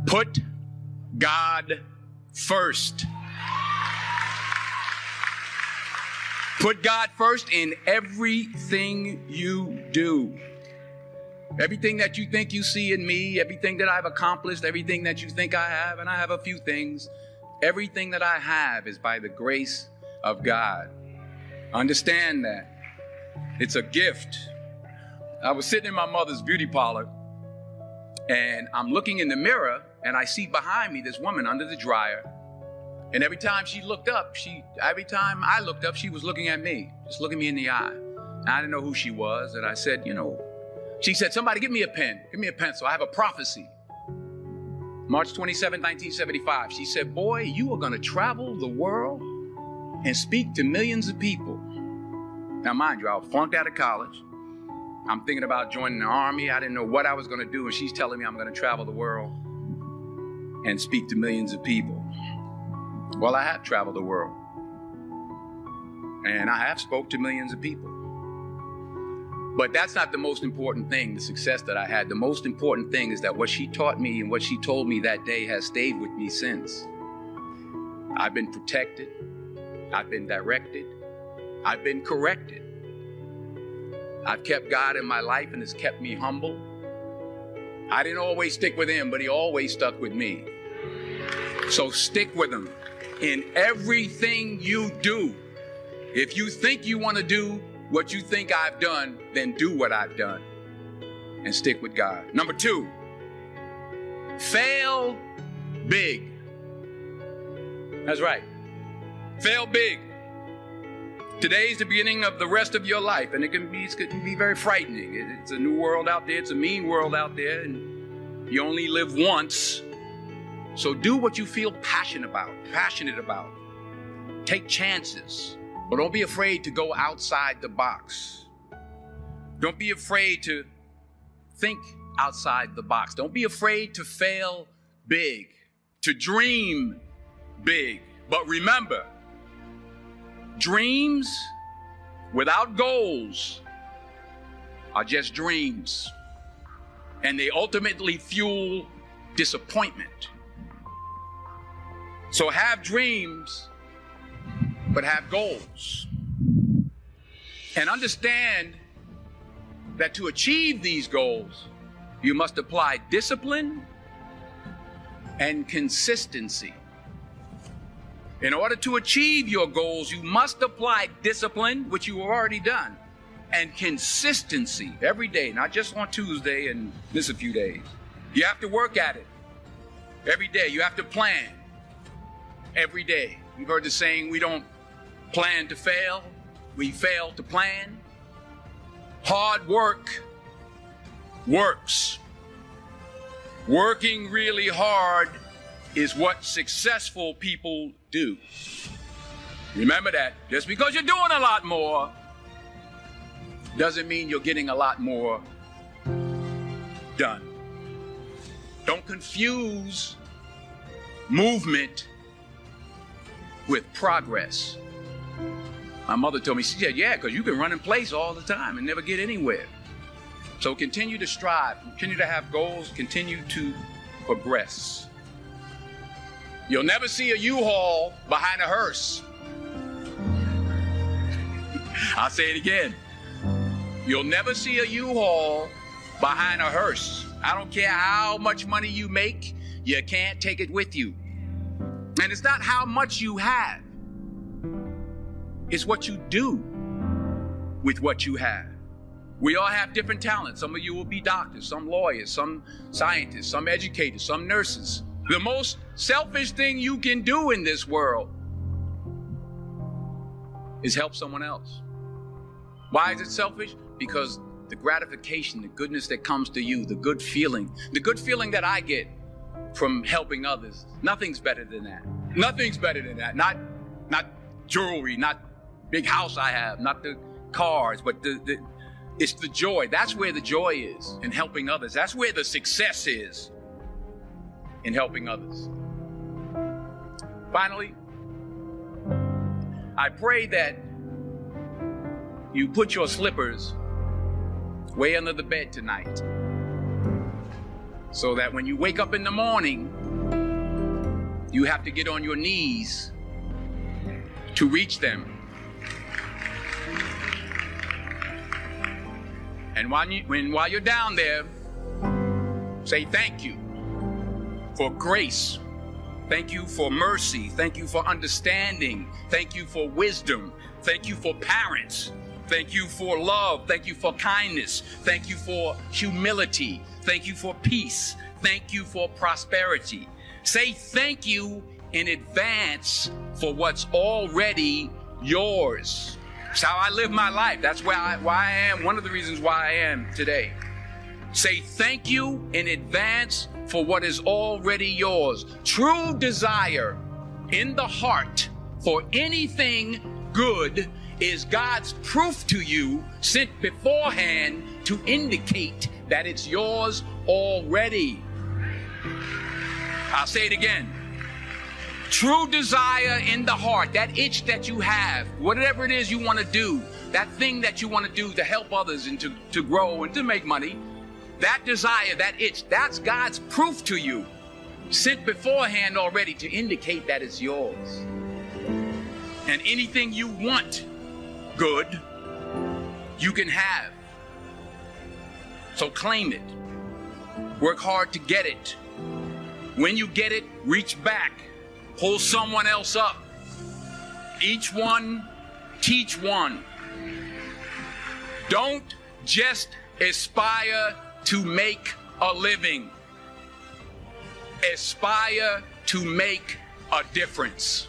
Put God first. Put God first in everything you do. Everything that you think you see in me, everything that I've accomplished, everything that you think I have, and I have a few things, everything that I have is by the grace of God. Understand that. It's a gift. I was sitting in my mother's beauty parlor, and I'm looking in the mirror, and I see behind me this woman under the dryer. And every time I looked up, she was looking at me, just looking me in the eye. And I didn't know who she was, and I said, she said, somebody give me a pen, give me a pencil. I have a prophecy. March 27, 1975. She said, boy, you are going to travel the world and speak to millions of people. Now, mind you, I was flunked out of college. I'm thinking about joining the army. I didn't know what I was going to do. And she's telling me I'm going to travel the world and speak to millions of people. Well, I have traveled the world. And I have spoke to millions of people. But that's not the most important thing, the success that I had. The most important thing is that what she taught me and what she told me that day has stayed with me since. I've been protected. I've been directed. I've been corrected. I've kept God in my life and it's kept me humble. I didn't always stick with him, but he always stuck with me. So stick with him in everything you do. If you think you want to do what you think I've done, then do what I've done and stick with God. Number 2, fail big. That's right. Fail big. Today's the beginning of the rest of your life, and it can be very frightening. It's a new world out there. It's a mean world out there, and you only live once. So do what you feel passionate about. Take chances. But don't be afraid to go outside the box. Don't be afraid to think outside the box. Don't be afraid to fail big, to dream big. But remember, dreams without goals are just dreams. And they ultimately fuel disappointment. So have dreams, but have goals. And understand that to achieve these goals, you must apply discipline and consistency. In order to achieve your goals, you must apply discipline, which you have already done, and consistency every day, not just on Tuesday and miss a few days. You have to work at it every day. You have to plan every day. You've heard the saying, we don't plan to fail, we fail to plan. Hard work works. Working really hard is what successful people do. Remember that. Just because you're doing a lot more doesn't mean you're getting a lot more done. Don't confuse movement with progress. My mother told me, she said, yeah, because you can run in place all the time and never get anywhere. So continue to strive, continue to have goals, continue to progress. You'll never see a U-Haul behind a hearse. I'll say it again. You'll never see a U-Haul behind a hearse. I don't care how much money you make, you can't take it with you. And it's not how much you have. It's what you do with what you have. We all have different talents. Some of you will be doctors, some lawyers, some scientists, some educators, some nurses. The most selfish thing you can do in this world is help someone else. Why is it selfish? Because the gratification, the goodness that comes to you, the good feeling that I get from helping others, nothing's better than that. Nothing's better than that. Not jewelry, not big house I have, not the cars, but it's the joy. That's where the joy is, in helping others. That's where the success is, in helping others. Finally, I pray that you put your slippers way under the bed tonight. so that when you wake up in the morning, you have to get on your knees to reach them. And while you're down there, say thank you for grace. Thank you for mercy. Thank you for understanding. Thank you for wisdom. Thank you for parents. Thank you for love. Thank you for kindness. Thank you for humility. Thank you for peace. Thank you for prosperity. Say thank you in advance for what's already yours. It's how I live my life. That's why I am. One of the reasons why I am today. Say thank you in advance for what is already yours. True desire in the heart for anything good is God's proof to you, sent beforehand to indicate that it's yours already. I'll say it again. True desire in the heart, that itch that you have, whatever it is you want to do, that thing that you want to do to help others and to grow and to make money, that desire, that itch, that's God's proof to you, sent beforehand already to indicate that it's yours. And anything you want good, you can have. So claim it. Work hard to get it. When you get it, reach back. Pull someone else up. Each one, teach one. Don't just aspire to make a living. Aspire to make a difference.